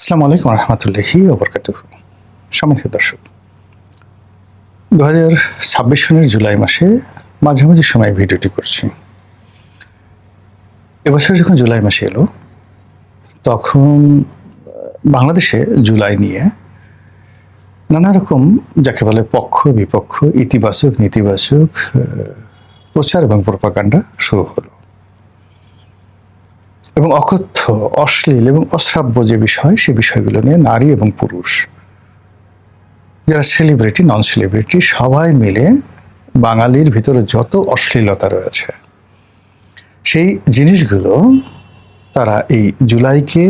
আসসালামু আলাইকুম রহমতুল্লাহি ওবরকাতুহু। সম্মানিত দর্শক, 2026 সনের জুলাই মাসে মাঝামাঝি সময় ভিডিওটি করছি। এবছর যখন জুলাই মাসে এলো তখন বাংলাদেশে জুলাই নিয়ে নানা রকম যাকে বলে পক্ষ বিপক্ষ, ইতিবাচক নেতিবাচক প্রচার এবং প্রপাগান্ডা শুরু হলো এবং অকথ্য, অশ্লীল এবং অশ্রাব্য যে বিষয়, সে বিষয়গুলো নিয়ে নারী এবং পুরুষ, যারা সেলিব্রিটি নন সেলিব্রিটি, সবাই মিলে বাঙালির ভিতরে যত অশ্লীলতা রয়েছে সেই জিনিসগুলো তারা এই জুলাইকে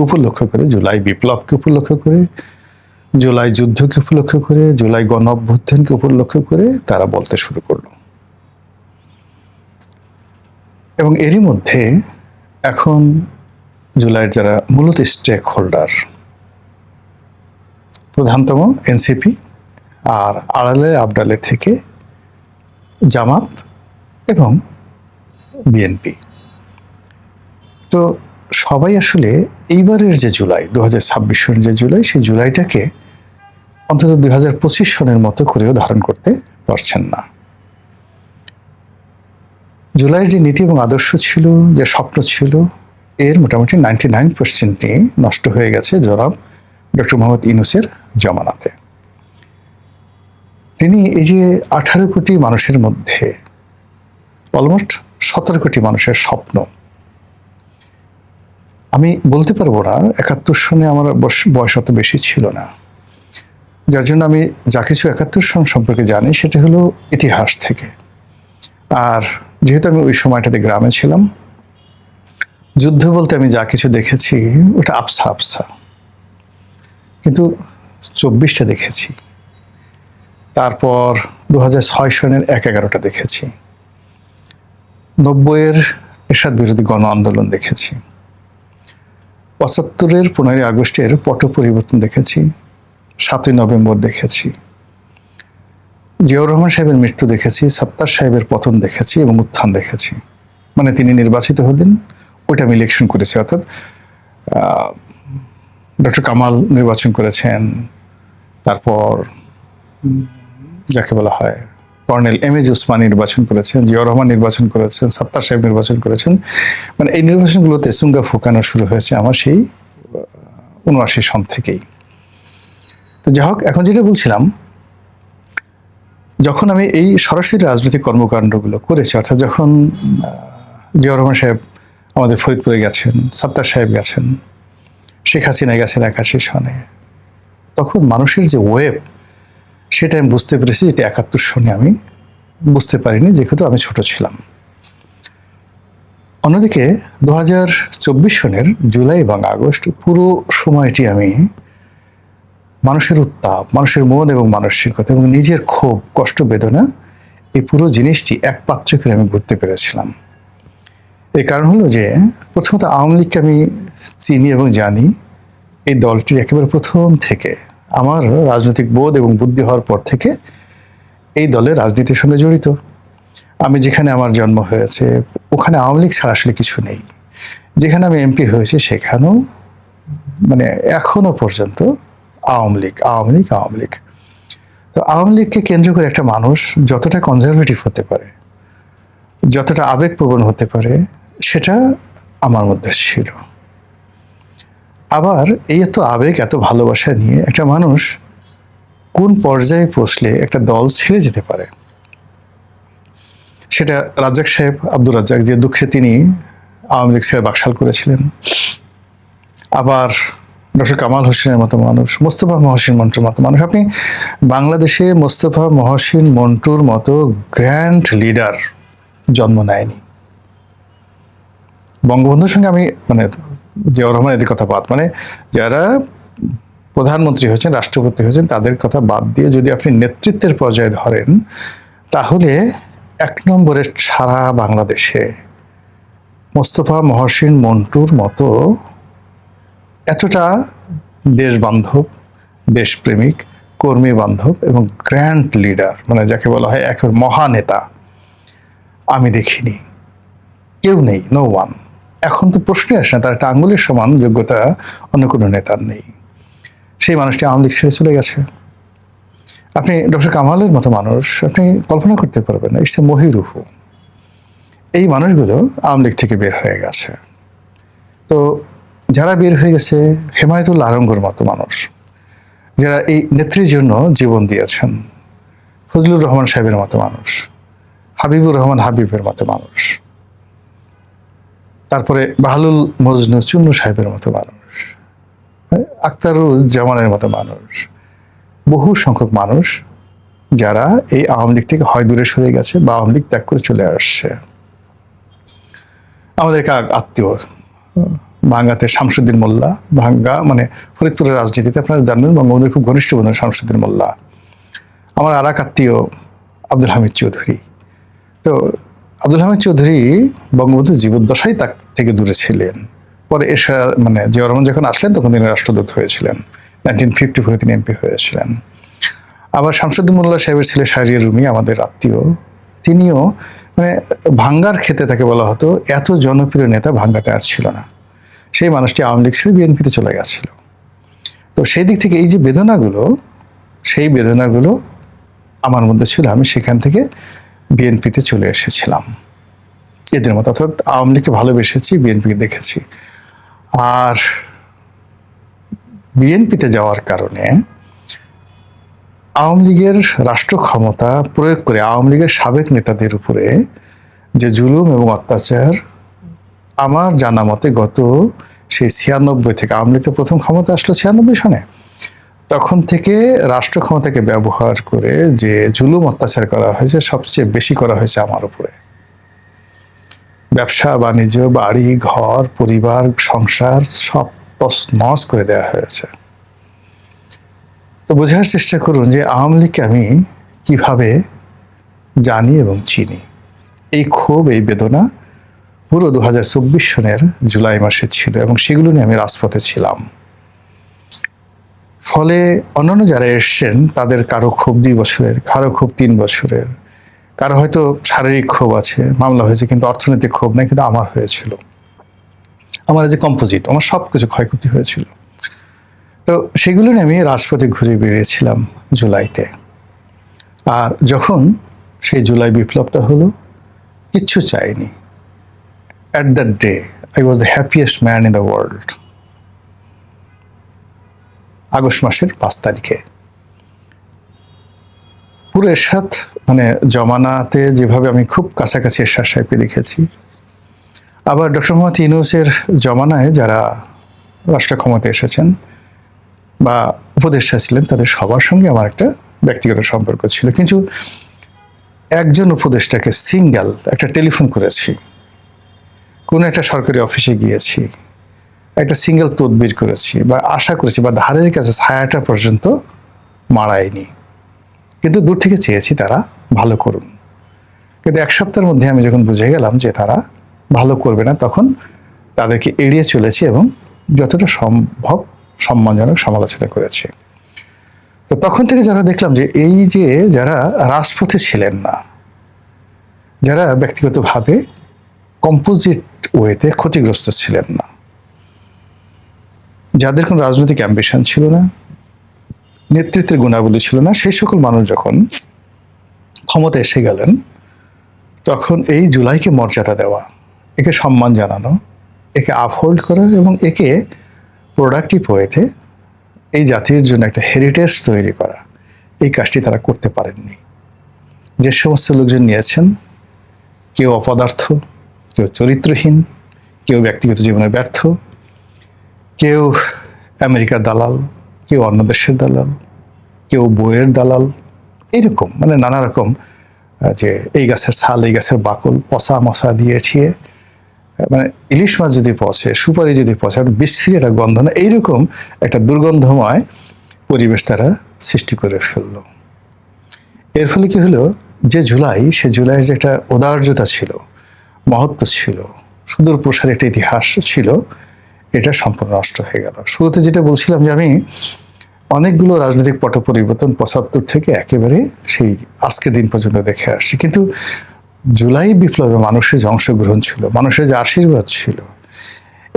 উপলক্ষ করে, জুলাই বিপ্লবকে উপলক্ষ করে, জুলাই যুদ্ধকে উপলক্ষ করে, জুলাই গণ অভ্যুত্থানকে উপলক্ষ করে তারা বলতে শুরু করলো। এবং এরই মধ্যে এখন জুলাইয়ের যারা মূলত স্টেক হোল্ডার, প্রধানতম এনসিপি, আর আড়ালে আবডালে থেকে জামাত এবং বিএনপি, তো সবাই আসলে এইবারের যে জুলাই, 2026 সনের যে জুলাই, সেই জুলাইটাকে অন্তত 2025 সনের মতো করেও ধারণ করতে পারছেন না। জুলাইয়ের যে নীতি এবং আদর্শ ছিল, যে স্বপ্ন ছিল, এর মোটামুটি 99% নষ্ট হয়ে গেছে জনাব ডক্টর মোহাম্মদ ইউনূসের জমানাতে। তিনি এই যে 18 কোটি মানুষের মধ্যে অলমোস্ট 17 কোটি মানুষের স্বপ্ন, আমি বলতে পারবো না 71 সনে আমার বয়স অত বেশি ছিল না, যার জন্য আমি যা কিছু 71 সন সম্পর্কে জানি সেটা হলো ইতিহাস থেকে। আর যেহেতু আমি ওই সময়টাতে গ্রামে ছিলাম, যুদ্ধ বলতে আমি যা কিছু দেখেছি ওটা আবছা আবছা, কিন্তু 24টা দেখেছি, তারপর 2006 সনের 1/11টা দেখেছি, 90-এর এরশাদ বিরোধী গণ আন্দোলন দেখেছি, 75-এর 15ই আগস্টের পট পরিবর্তন দেখেছি, 7ই নভেম্বর দেখেছি, জিয়াউর রহমান সাহেবের মৃত্যু দেখেছি, সাত্তার সাহেবের পতন দেখেছি এবং উত্থান দেখেছি। মানে তিনি নির্বাচিত হলেন, ওইটা আমি ইলেকশন করেছি, অর্থাৎ ডক্টর কামাল নির্বাচন করেছেন, তারপর যাকে বলা হয় কর্নেল এম.এ. ওসমানী নির্বাচন করেছেন, জিয়াউর রহমান নির্বাচন করেছেন, সাত্তার সাহেব নির্বাচন করেছেন। মানে এই নির্বাচনগুলোতে সুঙ্গা ফুকানো শুরু হয়েছে আমার সেই 79 সন থেকেই। তো যাই হোক, এখন যেটা বলছিলাম, যখন আমি এই সরাসরি রাজনৈতিক কর্মকাণ্ডগুলো করেছি, অর্থাৎ যখন জিয়াউর রহমান সাহেব আমাদের ফরিদপুরে গেছেন, সাত্তার সাহেব গেছেন, শেখ হাসিনা গেছেন 81 সনে, তখন মানুষের যে ওয়েব, সেটা আমি বুঝতে পেরেছি, যেটা 71 সনে আমি বুঝতে পারিনি, যেহেতু আমি ছোট ছিলাম। অন্যদিকে 2024 সনের জুলাই এবং আগস্ট পুরো সময়টি আমি মানুষের উত্তাপ, মানুষের মন এবং মানসিকতা এবং নিজের ক্ষোভ, কষ্ট, বেদনা, এই পুরো জিনিসটি এক পাত্রে করে আমি ঘুরতে পেরেছিলাম। এই কারণ হলো যে, প্রথমত আওয়ামী লীগকে আমি চিনি এবং জানি, এই দলটির একেবারে প্রথম থেকে, আমার রাজনৈতিক বোধ এবং বুদ্ধি হওয়ার পর থেকে এই দলের রাজনীতির সঙ্গে জড়িত। আমি যেখানে আমার জন্ম হয়েছে ওখানে আওয়ামী লীগ ছাড়া আসলে কিছু নেই। যেখানে আমি এমপি হয়েছি সেখানেও মানে এখনো পর্যন্ত আওয়ামী লীগ, আওয়ামী লীগ, আওয়ামী লীগ। তো আওয়ামী লীগকে কেন্দ্র করে একটা মানুষ যতটা কনজারভেটিভ হতে পারে, যতটা আবেগপ্রবণ হতে পারে, সেটা আমার মধ্যে ছিল। আবার এই এত আবেগ, এত ভালোবাসা নিয়ে একটা মানুষ কোন পর্যায়ে পৌঁছলে একটা দল ছেড়ে যেতে পারে, সেটা রাজ্জাক সাহেব, আব্দুর রাজ্জাক, যে দুঃখে তিনি আওয়ামী লীগ ছেড়ে বাকশাল করেছিলেন। আবার ডক্টর কামাল হোসেনের মতো মানুষ, মোস্তফা মহসিন মন্টুর মতো মানুষ। আপনি বাংলাদেশে মোস্তফা মহসিন মন্টুর মতো গ্র্যান্ড লিডার জন্ম নেয়নি। বঙ্গবন্ধুর সঙ্গে আমি মানে জিয়াউর রহমান এদের কথা বাদ, মানে যারা প্রধানমন্ত্রী হয়েছেন, রাষ্ট্রপতি হয়েছেন, তাদের কথা বাদ দিয়ে যদি আপনি নেতৃত্বের পর্যায়ে ধরেন, তাহলে 1 নম্বরে সারা বাংলাদেশে মোস্তফা মহসিন মন্টুর মতো এতটা দেশবান্ধব, দেশপ্রেমিক, কর্মী বান্ধব এবং গ্র্যান্ড লিডার, মানে যাকে বলা হয় একেবারে মহানেতা, আমি দেখিনি। কেউ নেই, নো ওয়ান। এখন তো প্রশ্নই আসে না, তার একটা আঙ্গুলের সমান যোগ্যতা অন্য কোনো নেতার নেই। সেই মানুষটি আওয়ামী লীগ ছেড়ে চলে গেছে। আপনি ডক্টর কামালের মতো মানুষ আপনি কল্পনা করতে পারবেন না, ইটস এ মহিরুহু। এই মানুষগুলো আওয়ামী লীগ থেকে বের হয়ে গেছে। তো যারা বের হয়ে গেছে, হেমায়েতুল্লাহ আলমগীর মতো মানুষ যারা এই নেত্রীর জন্য জীবন দিয়েছেন, ফজলুর রহমান সাহেবের মতো মানুষ, হাবিবুর রহমান হাবিবের মতো মানুষ, তারপরে বাহলুল মজনু চুন্নু সাহেবের মতো মানুষ, আক্তারুল জামানের মতো মানুষ, বহু সংখ্যক মানুষ যারা এই আওয়ামী লীগ থেকে হয় দূরে সরে গেছে বা আওয়ামী লীগ ত্যাগ করে চলে আসছে। আমাদের এক আত্মীয় ভাঙ্গাতে শামসুদ্দিন মোল্লা, ভাঙ্গা মানে ফরিদপুরের রাজনীতিতে আপনারা জানবেন বঙ্গবন্ধুর খুব ঘনিষ্ঠ বন্ধু শামসুদ্দিন মোল্লা। আমার আর এক আত্মীয় আব্দুল হামিদ চৌধুরী। তো আব্দুল হামিদ চৌধুরী বঙ্গবন্ধুর জীবদ্দশায় তার থেকে দূরে ছিলেন। পরে এসে মানে জিয়াউর রহমান যখন আসলেন তখন তিনি রাষ্ট্রদূত হয়েছিলেন, 1954 তিনি এমপি হয়েছিলেন। আবার শামসুদ্দিন মোল্লা সাহেবের ছেলে শাহরিয়ার রুমি আমাদের আত্মীয়, তিনিও মানে ভাঙ্গার ক্ষেত্রে তাকে বলা হতো এত জনপ্রিয় নেতা ভাঙ্গাতে আর ছিল না। সেই মানুষটি আওয়ামী লীগ ছেড়ে বিএনপিতে চলে গেছিল। তো সেই দিক থেকে এই যে বেদনাগুলো, সেই বেদনাগুলো আমার মধ্যে ছিল। আমি সেখান থেকে বিএনপিতে চলে এসেছিলাম এদের মতো, অর্থাৎ আওয়ামী লীগকে ভালোবেসেছি, বিএনপিকে দেখেছি। আর বিএনপিতে যাওয়ার কারণে আওয়ামী লীগের রাষ্ট্র ক্ষমতা প্রয়োগ করে আওয়ামী লীগের সাবেক নেতাদের উপরে যে জুলুম এবং অত্যাচার, আমার জানা মতে গত সেই 96 থেকে, আওয়ামী লীগ তো প্রথম ক্ষমতা আসলো 96 সনে, তখন থেকে রাষ্ট্র ক্ষমতাকে ব্যবহার করে যে জুলুম অত্যাচার করা হয়েছে সবচেয়ে বেশি করা হয়েছে আমার উপরে। ব্যবসা বাণিজ্য, বাড়ি ঘর, পরিবার, সংসার সব তছনছ করে দেওয়া হয়েছে। তো বোঝার চেষ্টা করুন যে আওয়ামী লীগকে আমি কিভাবে জানি এবং চিনি। এই ক্ষোভ, এই বেদনা পুরো 2024 সনের জুলাই মাসে ছিল এবং সেগুলো নিয়ে আমি রাজপথে ছিলাম। ফলে অন্যান্য যারা এসছেন তাদের কারো ক্ষোভ 2 বছরের, কারো ক্ষোভ 3 বছরের, কারো হয়তো শারীরিক ক্ষোভ আছে, মামলা হয়েছে কিন্তু অর্থনৈতিক ক্ষোভ নাই, কিন্তু আমার হয়েছিল। আমার যে কম্পোজিট, আমার সব কিছু ক্ষয়ক্ষতি হয়েছিল। তো সেগুলো নিয়ে আমি রাজপথে ঘুরে বেরিয়েছিলাম জুলাইতে। আর যখন সেই জুলাই বিপ্লবটা হলো, কিচ্ছু চাইনি। At that day I was the happiest man in the world. August মাসের 5 তারিখে পুরো এরশাদ মানে জমানাতে যেভাবে আমি খুব কাছাকাছি এরশাদ সাহেবকে দেখেছি, আবার ডক্টর মোহাম্মদ ইউনূসের জমানায় যারা রাষ্ট্র ক্ষমতায় এসেছেন বা উপদেষ্টা ছিলেন তাদের সবার সঙ্গে আমার একটা ব্যক্তিগত সম্পর্ক ছিল। কিন্তু একজন উপদেষ্টাকে সিঙ্গেল একটা টেলিফোন করেছি, কোনো একটা সরকারি অফিসে গিয়েছি, একটা সিঙ্গেল তদবির করেছি বা আশা করেছি বা ধারের কাছে ছায়াটা পর্যন্ত মারায়নি। কিন্তু দূর থেকে চেয়েছি তারা ভালো করুন। কিন্তু 1 সপ্তাহের মধ্যে আমি যখন বুঝে গেলাম যে তারা ভালো করবে না, তখন তাদেরকে এড়িয়ে চলেছি এবং যতটা সম্ভব সম্মানজনক সমালোচনা করেছি। তো তখন থেকে যারা দেখলাম যে এই যে যারা রাজপথে ছিলেন না, যারা ব্যক্তিগতভাবে কম্পোজিট ওয়েতে ক্ষতিগ্রস্ত ছিলেন না, যাদের কোনো রাজনৈতিক অ্যাম্বিশন ছিল না, নেতৃত্বের গুণাবলী ছিল না, সেই সকল মানুষ যখন ক্ষমতা এসে গেলেন, তখন এই জুলাইকে মর্যাদা দেওয়া, একে সম্মান জানানো, একে আপহোল্ড করা এবং একে প্রোডাক্টিভ ওয়েতে এই জাতির জন্য একটা হেরিটেজ তৈরি করা, এই কাজটি তারা করতে পারেননি। যে সমস্ত লোকজন নিয়েছেন, কেউ অপদার্থ, কেউ চরিত্রহীন, কেউ ব্যক্তিগত জীবনে ব্যর্থ, কেউ আমেরিকার দালাল, কেউ অন্য দেশের দালাল, কেউ বইয়ের দালাল, এরকম মানে নানা রকম, যে এই গাছের ছাল, এই গাছের বাকল পচা মশা দিয়েছিয়ে, মানে ইলিশ মাছ যদি পচে, সুপারি যদি পচে, বিশ্রী একটা গন্ধ না, এইরকম একটা দুর্গন্ধময় পরিবেশ তারা সৃষ্টি করে ফেললো। এর ফলে কি হলো, যে জুলাই, সে জুলাইয়ের যে একটা ঔদার্যতা ছিল, মহত্ব ছিল, সুদূর প্রসারী একটা ইতিহাস ছিল, এটা সম্পূর্ণ নষ্ট হয়ে গেল। শুরুতে যেটা বলছিলাম যে আমি অনেকগুলো রাজনৈতিক পট পরিবর্তন 75 থেকে একেবারে সেই আজকের দিন পর্যন্ত দেখে আসছি, কিন্তু জুলাই বিপ্লবে মানুষের যে অংশগ্রহণ ছিল, মানুষের যে আশীর্বাদ ছিল,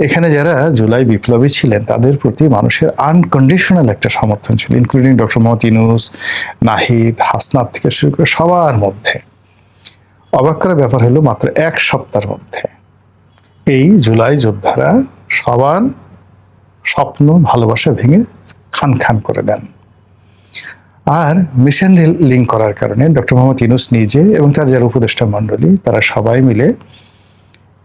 এখানে যারা জুলাই বিপ্লবী ছিলেন তাদের প্রতি মানুষের আনকন্ডিশনাল একটা সমর্থন ছিল, ইনক্লুডিং ডক্টর মোহাম্মদ ইউনূস, নাহিদ, হাসনাত থেকে শুরু করে সবার মধ্যে। অবাক করার ব্যাপার হলো মাত্র এক সপ্তাহের মধ্যে এই জুলাই যোদ্ধারা সবার স্বপ্ন ভালোবাসা ভেঙে খান খান করে দেন। আর মিশন লিঙ্ক করার কারণে ডক্টর মোহাম্মদ ইউনূস নিজে এবং তার যারা উপদেষ্টা মণ্ডলী তারা সবাই মিলে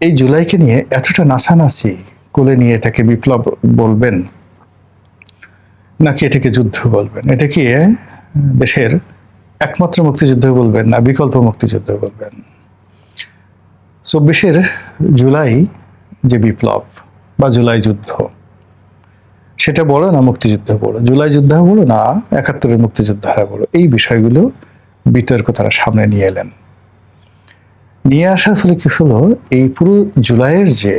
এই জুলাইকে নিয়ে এতটা নাচানাচি কোলে নিয়ে এটাকে বিপ্লব বলবেন নাকি এটাকে যুদ্ধ বলবেন, এটাকে দেশের একমাত্র মুক্তিযুদ্ধ বলবেন না বিকল্প মুক্তিযুদ্ধ বলবেন। 24 জুলাই যে বিপ্লব বা জুলাই যুদ্ধ সেটা বড় না মুক্তিযুদ্ধ বড়, জুলাই যোদ্ধা বড় না 71 মুক্তিযোদ্ধারা বড়, এই বিষয়গুলো বিতর্ক তারা সামনে নিয়ে এলেন। নিয়ে আসার ফলে কি হলো, এই পুরো জুলাইয়ের যে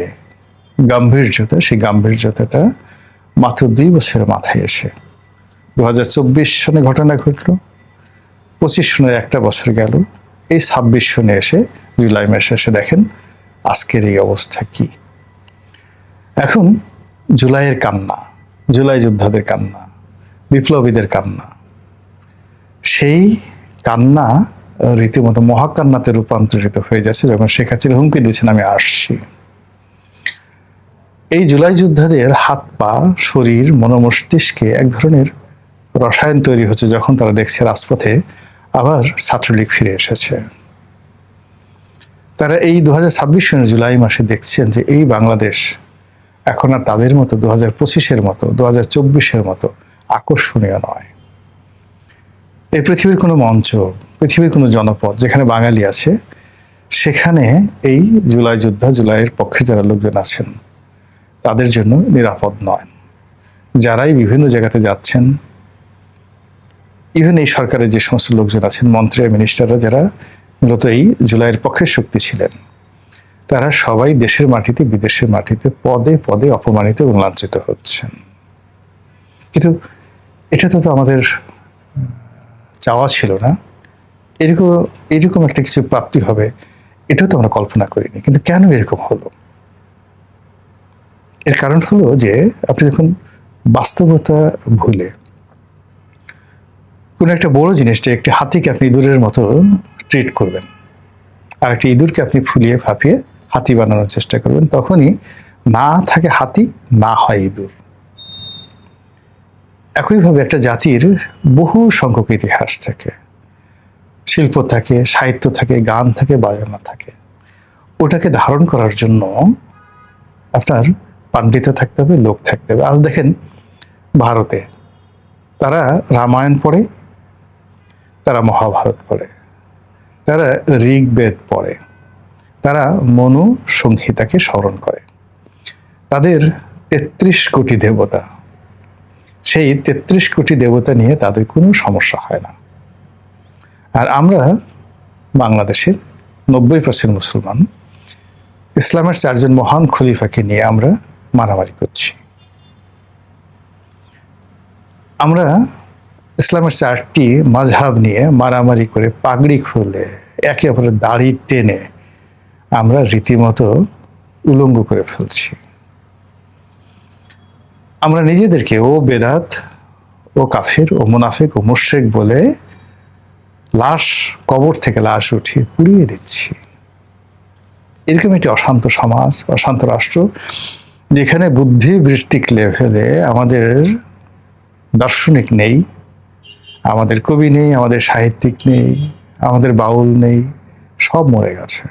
গাম্ভীর্যতা সেই গাম্ভীর্যতাটা মাত্র 2 বছরের মাথায় এসে 2024 সনে ঘটনা ঘটল, 25 সনের একটা বছর গেল, এই 26 সনে এসে জুলাই মাসে এসে দেখেন আজকের এই অবস্থা কি। এখন জুলাইয়ের কান্না, জুলাই যোদ্ধাদের কান্না, বিপ্লবীদের কান্না, সেই কান্না রীতিমতো মহাকান্নাতে রূপান্তরিত হয়ে যাচ্ছে যখন শেখ হাসিনা হুমকি দিয়েছেন আমি আসছি। এই জুলাই যোদ্ধাদের হাত পা শরীর মনোমস্তিষ্কে এক ধরনের রসায়ন তৈরি হচ্ছে যখন তারা দেখছে রাজপথে আবার ছাত্রলীগ ফিরে এসেছে। তারা এই 2026 সনের জুলাই মাসে দেখছেন যে এই বাংলাদেশ এখন আর তাদের মতো 2025-এর মতো 2024-এর মতো আকর্ষণীয় নয়। এই পৃথিবীর কোনো মঞ্চ, পৃথিবীর কোনো জনপদ যেখানে বাঙালি আছে সেখানে এই জুলাই যোদ্ধা, জুলাইয়ের পক্ষে যারা লোকজন আছেন তাদের জন্য নিরাপদ নয়। যারাই বিভিন্ন জায়গাতে যাচ্ছেন, ইভেন এই সরকারের যে সমস্ত লোকজন আছেন, মন্ত্রী মিনিস্টাররা যারা মূলত এই জুলাইয়ের পক্ষে শক্তি ছিলেন, তারা সবাই দেশের মাটিতে বিদেশের মাটিতে পদে পদে অপমানিত এবং লাঞ্ছিত হচ্ছেন। কিন্তু এটা তো আমাদের চাওয়া ছিল না, এরকম একটা কিছু প্রাপ্তি হবে এটাও তো আমরা কল্পনা করিনি। কিন্তু কেন এরকম হলো? এর কারণ হলো যে আপনি যখন বাস্তবতা ভুলে কোনো একটা বড় জিনিসটা, একটি হাতিকে আপনি ইঁদুরের মতো ট্রিট করবেন আর একটি ইঁদুরকে আপনি ফুলিয়ে ফাঁপিয়ে হাতি বানানোর চেষ্টা করবেন, তখনই না থাকে হাতি, না হয় ইঁদুর। একইভাবে একটা জাতির বহু সংখ্যক ইতিহাস থাকে, শিল্প থাকে, সাহিত্য থাকে, গান থাকে, বাজনা থাকে। ওটাকে ধারণ করার জন্য আপনার পাণ্ডিত্য থাকতে হবে, লোক থাকতে হবে। আজ দেখেন ভারতে তারা রামায়ণ পড়ে, তারা মহাভারত পড়ে, তারা ঋগ্বেদ পড়ে, তারা মনু সংহিতাকে স্মরণ করে। তাদের 33 কোটি দেবতা, সেই 33 কোটি দেবতা নিয়ে তাদের কোনো সমস্যা হয় না। আর আমরা বাংলাদেশের 90% মুসলমান, ইসলামের 4 জন মহান খলিফাকে নিয়ে আমরা মারামারি করছি। আমরা ইসলামের 4টি মাযহাব নিয়ে মারামারি করে পাগড়ি খুলে একে অপরের দাড়ি টেনে আমরা রীতিমতো উলঙ্গ করে ফেলছি। আমরা নিজেদেরকে ও বেদাত, ও কাফের, ও মুনাফিক, ও মুশরিক বলে লাশ, কবর থেকে লাশ উঠিয়ে পুড়িয়ে দিচ্ছি। এরকম একটি অশান্ত সমাজ, অশান্ত রাষ্ট্র, যেখানে বুদ্ধিবৃত্তিক লেভেলে আমাদের দার্শনিক নেই, আমাদের কবি নেই, আমাদের সাহিত্যিক নেই, আমাদের বাউল নেই, সব মরে গেছে।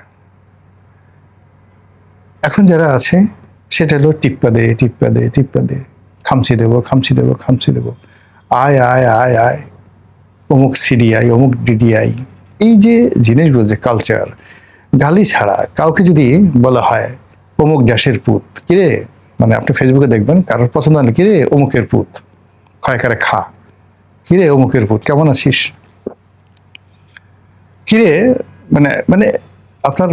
এখন যারা আছে সেটা হলো টিপ্পা দে, টিপ্পা দে, টিপ্পা দে, খামচি দেবো, খামচি দেবো, খামচি দেবো, আয় আয় আয় আয়, অমুক সিডিআই, অমুক ডিডিআই, এই যে জিনিসগুলো, যে কালচার, গালি ছাড়া কাউকে যদি বলা হয় অমুক ড্যাশের পুত, কিরে, মানে আপনি ফেসবুকে দেখবেন কারোর পছন্দ হলে কিরে অমুকের পুত, খয়কারে খা, কিরে অমুকের পুত, কেমন আছিস, কিরে, মানে মানে আপনার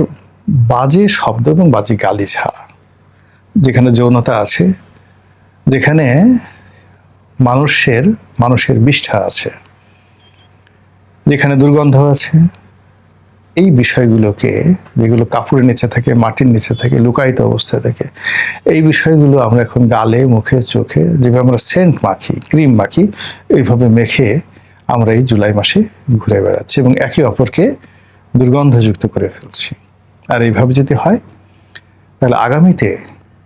বাজে শব্দ এবং বাজে গালি ছাড়া, যেখানে যৌনতা আছে, যেখানে মানুষের বিষ্ঠা আছে, যেখানে দুর্গন্ধ আছে, এই বিষয়গুলোকে, যেগুলো কাপড়ের নিচে থাকে, মাটির নিচে থাকে, লুকায়িত অবস্থায় থাকে, এই বিষয়গুলো আমরা এখন গালে, মুখে, চোখে যেভাবে আমরা সেন্ট মাখি, ক্রিম মাখি, এইভাবে মেখে আমরা এই জুলাই মাসে ঘুরে বেড়াচ্ছি এবং একে অপরকে দুর্গন্ধযুক্ত করে ফেলছি। আর এইভাবে যদি হয় তাহলে আগামীতে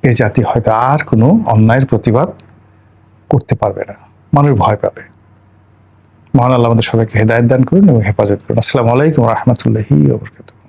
এ জাতি হয়তো আর কোনো অন্যায়ের প্রতিবাদ করতে পারবে না, মানুষ ভয় পাবে। মহান আল্লাহ আমাদের সবাইকে হেদায়েত দান করুন এবং হেফাজত করুন। আসসালামু আলাইকুম ওয়া রাহমাতুল্লাহি ওয়া বারাকাতুহু।